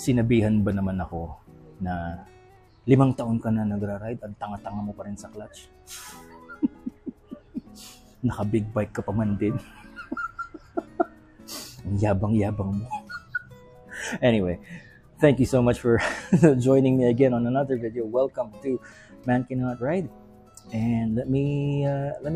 Sinabihan ba naman ako na 5 taon ka na nagra-ride at tanga-tanga mo pa rin sa clutch? Naka-big bike ka pa man din. Ang yabang-yabang mo. Anyway, thank you so much for joining me again on another video. Welcome to Man Cannot Ride. And let me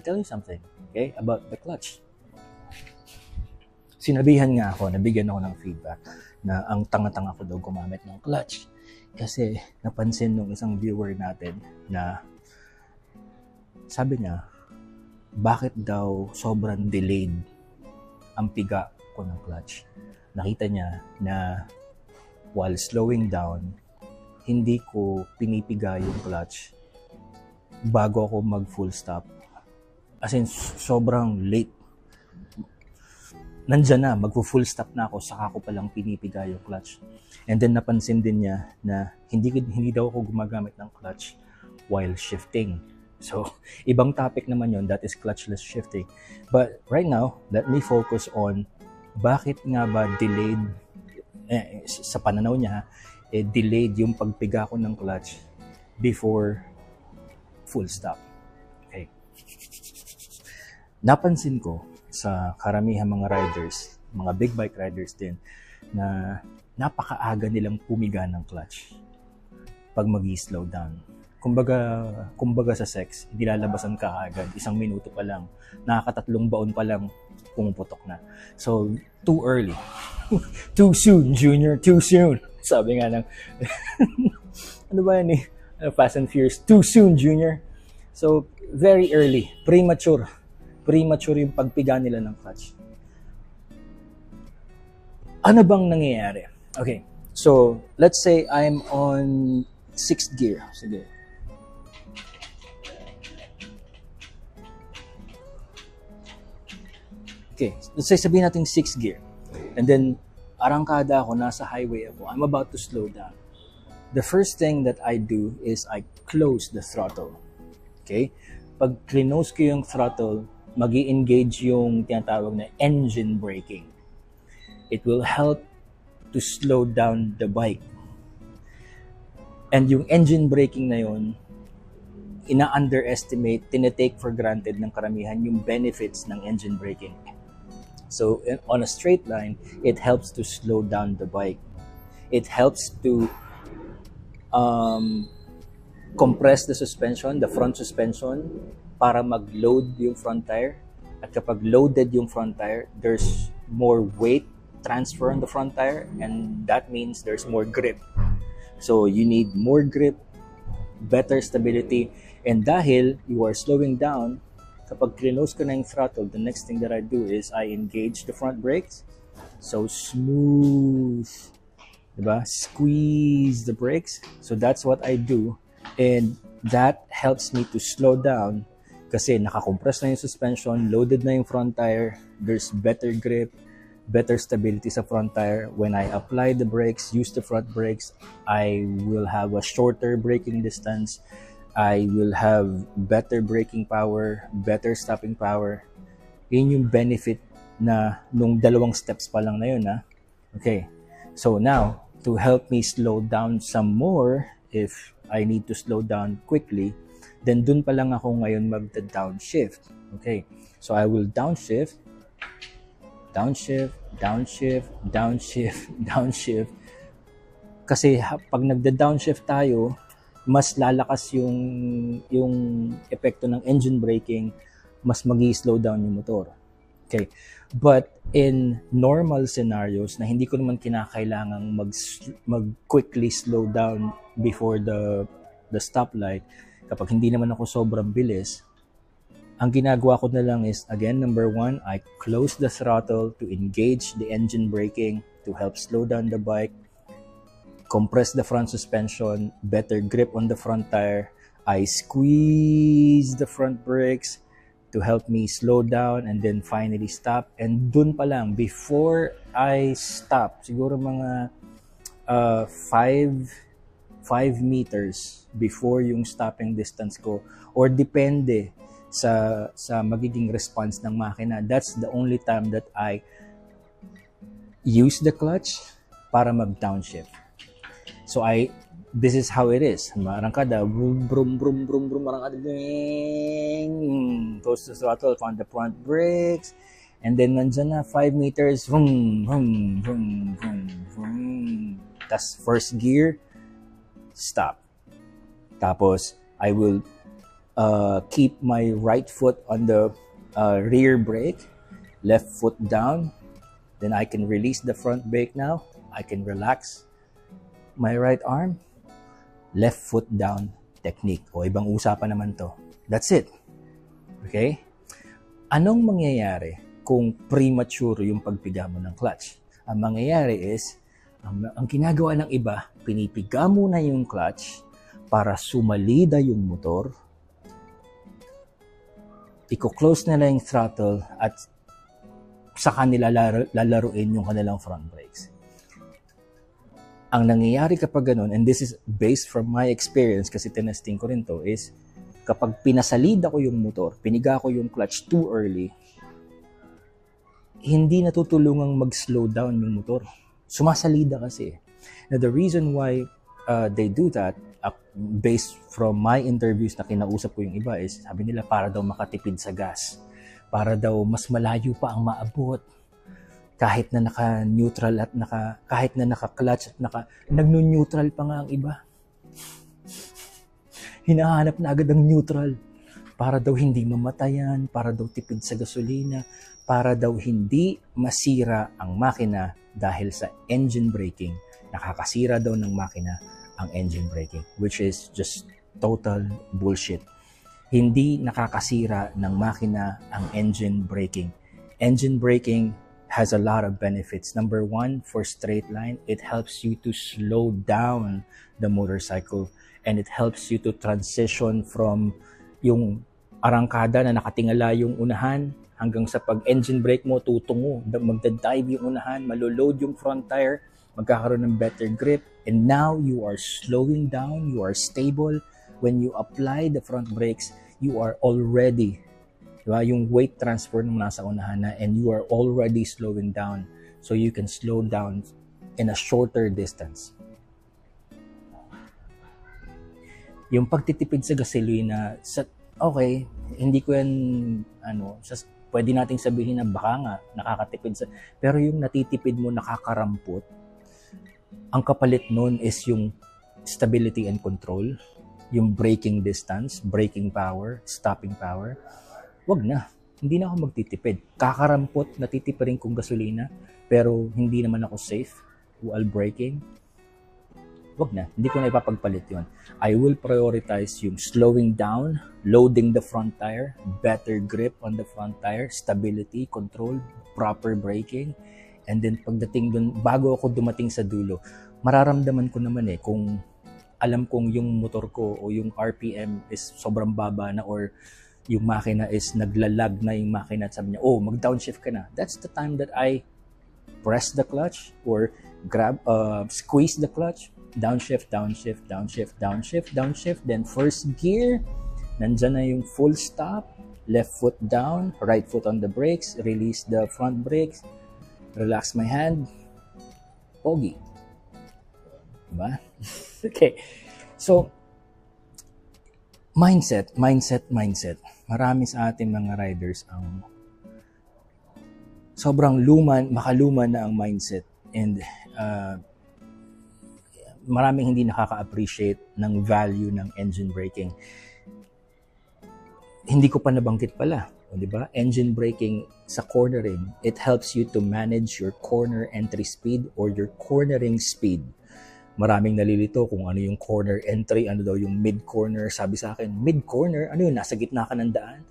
tell you something, okay, about the clutch. Sinabihan nga ako, nabigyan ako ng feedback na ang tanga-tanga ko daw gumamit ng clutch. Kasi napansin nung isang viewer natin na sabi niya, bakit daw sobrang delayed ang piga ko ng clutch. Nakita niya na while slowing down, hindi ko pinipiga yung clutch bago ako mag full stop. As in, sobrang late. Nandyan na, mag-full stop na ako, saka ko palang pinipiga yung clutch. And then napansin din niya na hindi daw ako gumagamit ng clutch while shifting. So, ibang topic naman yon, that is clutchless shifting. But right now, let me focus on bakit nga ba delayed, sa pananaw niya, delayed yung pagpiga ko ng clutch before full stop. Okay. Napansin ko sa karamihan mga riders, mga big bike riders din, na napakaaga nilang pumiga ng clutch pag mag-slow down. Kumbaga sa sex, nilalabasan ka agad, 1 minuto pa lang, nakakatatlong baon pa lang, pumuputok na. So, too early. Too soon, Junior, too soon. Sabi nga ng, ano ba yan eh? Fast and Furious, too soon, Junior. So, very early, premature yung pagpiga nila ng clutch. Ano bang nangyayari? Okay, so let's say I'm on 6th gear. Sige. Okay, let's say sabihin natin 6th gear. And then, arangkada ako, nasa highway ako, I'm about to slow down. The first thing that I do is I close the throttle. Okay? Pag close ko yung throttle, mag-i-engage yung tinatawag na engine braking. It will help to slow down the bike. And yung engine braking na yun, ina-underestimate, tinetake for granted ng karamihan yung benefits ng engine braking. So, on a straight line, it helps to slow down the bike. It helps to compress the suspension, the front suspension, para mag-load yung front tire. At kapag loaded yung front tire, there's more weight transfer on the front tire, and that means there's more grip. So you need more grip, better stability, and dahil you are slowing down, kapag close ko na yung throttle, the next thing that I do is I engage the front brakes. So smooth, diba? Squeeze the brakes. So that's what I do, and that helps me to slow down. Kasi nakakompress na yung suspension, loaded na yung front tire, there's better grip, better stability sa front tire. When I apply the brakes, use the front brakes, I will have a shorter braking distance. I will have better braking power, better stopping power. Yun yung benefit na nung 2 steps pa lang na yun. Okay, so now, to help me slow down some more, if I need to slow down quickly, then dun pa lang ako ngayon magda-downshift. Okay, so I will downshift, downshift, downshift, downshift, downshift. Kasi pag nagda-downshift tayo, mas lalakas yung epekto ng engine braking, mas magi-slow down yung motor. Okay, but in normal scenarios na hindi ko naman kinakailangang mag-quickly slow down before the stoplight, kapag hindi naman ako sobrang bilis, ang ginagawa ko na lang is, again, number 1, I close the throttle to engage the engine braking to help slow down the bike, compress the front suspension, better grip on the front tire. I squeeze the front brakes to help me slow down and then finally stop. And dun pa lang, before I stop, siguro mga 5 meters before yung stopping distance ko, or depende sa magiging response ng makina, that's the only time that I use the clutch para mag-downshift. So this is how it is. Arangkada, brum, brum, brum, brum, brum, arangkada, close to throttle, on the front brakes, and then nandyan na, 5 meters, vroom, vroom, vroom, vroom, vroom. Tas first gear, stop. Tapos, I will keep my right foot on the rear brake, left foot down, then I can release the front brake now, I can relax my right arm, left foot down technique. O ibang usapan naman to. That's it. Okay? Anong mangyayari kung premature yung pagpiga mo ng clutch? Ang mangyayari is, ang ginagawa ng iba, pinipiga muna yung clutch para sumalida yung motor, i-close nila yung throttle at sa kanila lalaruin yung kanilang front brakes. Ang nangyayari kapag ganun, and this is based from my experience kasi tinesting ko rin to, is kapag pinasalida ko yung motor, piniga ko yung clutch too early, hindi natutulungang mag-slow down yung motor. Sumasalida kasi. Now, the reason why they do that, based from my interviews na kinausap ko yung iba, is sabi nila para daw makatipid sa gas. Para daw mas malayo pa ang maabot. Kahit na naka-neutral at kahit na naka-clutch at nagno-neutral pa nga ang iba. Hinahanap na agad ang neutral. Para daw hindi mamatayan, para daw tipid sa gasolina, para daw hindi masira ang makina dahil sa engine braking. Nakakasira daw ng makina ang engine braking, which is just total bullshit. Hindi nakakasira ng makina ang engine braking. Engine braking has a lot of benefits. Number one, for straight line, it helps you to slow down the motorcycle and it helps you to transition from yung arangkada na nakatingala yung unahan hanggang sa pag-engine brake mo, tutungo, magdadive yung unahan, maloload yung front tire, magkakaroon ng better grip, and now you are slowing down, you are stable. When you apply the front brakes, you are already, diba, yung weight transfer nung nasa unahan na, and you are already slowing down, so you can slow down in a shorter distance. Yung pagtitipid sa gasolina, okay, hindi ko yan, pwede nating sabihin na baka nga nakakatipid sa, pero yung natitipid mo nakakarampot, ang kapalit nun is yung stability and control, yung braking distance, braking power, stopping power. Wag na, hindi na ako magtitipid. Kakarampot, natitipid rin kong gasolina, pero hindi naman ako safe while braking. Wag na, hindi ko na ipapagpalit yun. I will prioritize yung slowing down, loading the front tire, better grip on the front tire, stability, control, proper braking, and then pagdating dun, bago ako dumating sa dulo, mararamdaman ko naman kung alam kong yung motor ko o yung RPM is sobrang baba na, or yung makina is naglalag na yung makina at sabi niya, oh, mag-downshift ka na. That's the time that I press the clutch or squeeze the clutch, downshift, downshift, downshift, downshift, downshift, then first gear, nandyan na yung full stop, left foot down, right foot on the brakes, release the front brakes, relax my hand, pogi. Diba? Okay. So, mindset. Marami sa ating mga riders ang sobrang makaluma na ang mindset, and maraming hindi nakaka-appreciate ng value ng engine braking. Hindi ko pa nabanggit pala, di ba? Engine braking sa cornering, it helps you to manage your corner entry speed or your cornering speed. Maraming nalilito kung ano yung corner entry, ano daw yung mid-corner. Sabi sa akin, mid-corner? Ano yun? Nasa gitna ka ng daan?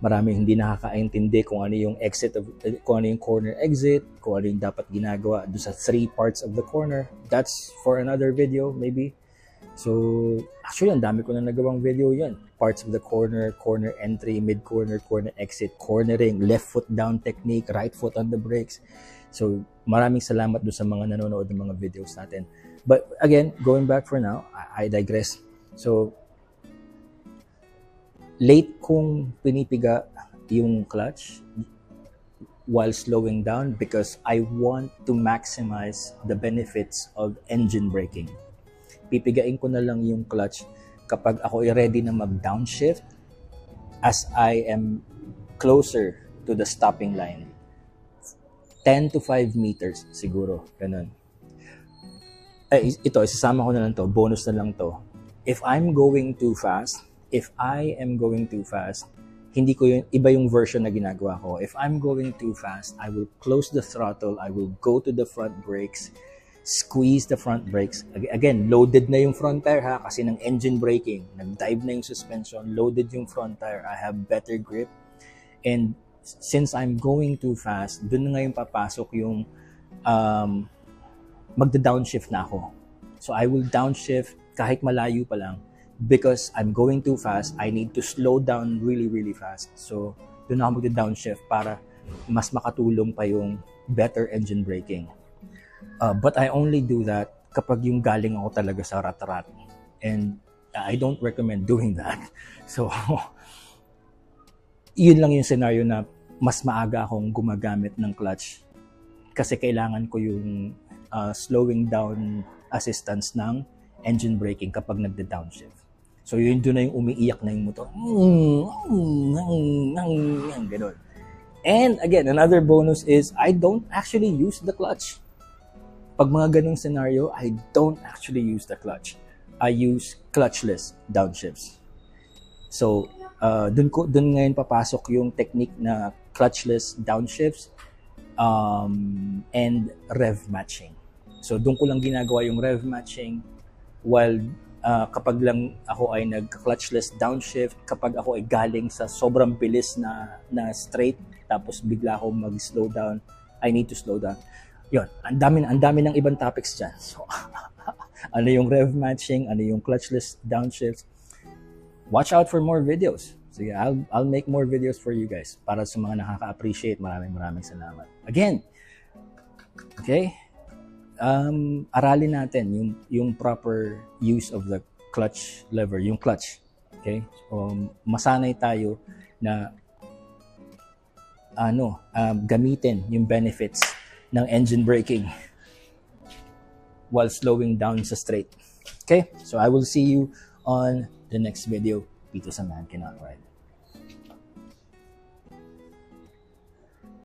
Maraming hindi nakakaintindi kung ano yung kung ano yung corner exit, kung ano yung dapat ginagawa doon sa 3 parts of the corner. That's for another video, maybe. So, actually, ang dami ko na nagawang video yun. Parts of the corner, corner entry, mid-corner, corner exit, cornering, left foot down technique, right foot on the brakes. So, maraming salamat doon sa mga nanonood ng mga videos natin. But again, going back for now, I digress. So, late kong pinipiga yung clutch, while slowing down because I want to maximize the benefits of engine braking. Pipigain ko na lang yung clutch kapag ako ay ready na mag-downshift as I am closer to the stopping line. 10 to 5 meters siguro, ganun. Ito, isasama ko na lang to, bonus na lang to. If I am going too fast, hindi ko yun, iba yung version na ginagawa ko. If I'm going too fast, I will close the throttle, I will go to the front brakes, squeeze the front brakes. Again, loaded na yung front tire ha, kasi ng engine braking. Nag-dive na yung suspension, loaded yung front tire, I have better grip. And since I'm going too fast, dun na ngayon papasok yung magda-downshift na ako. So I will downshift kahit malayo pa lang because I'm going too fast. I need to slow down really, really fast. So dun ako magda-downshift para mas makatulong pa yung better engine braking. But I only do that kapag yung galing ako talaga sa rat-rat. And I don't recommend doing that. So, yun lang yung scenario na mas maaga akong gumagamit ng clutch kasi kailangan ko yung slowing down assistance ng engine braking kapag nagda-downshift. So, yun doon na yung umiiyak na yung motor. Ganun. And again, another bonus is I don't actually use the clutch. Pag mga ganung scenario, I don't actually use the clutch. I use clutchless downshifts. So, dun ngayon papasok yung technique na clutchless downshifts and rev matching. So, dun ko lang ginagawa yung rev matching while kapag lang ako ay nag-clutchless downshift, kapag ako ay galing sa sobrang bilis na straight, tapos bigla ako mag-slow down, I need to slow down. Yun, ang dami ng ibang topics dyan. So, ano yung rev matching, ano yung clutchless downshifts. Watch out for more videos. So yeah, I'll make more videos for you guys para sa mga nakaka-appreciate. Maraming salamat. Again, okay? Aralin natin yung proper use of the clutch lever, yung clutch. Okay? So, masanay tayo na gamitin yung benefits ng engine braking while slowing down sa straight. Okay? So I will see you on the next video dito sa Man Cannot Ride.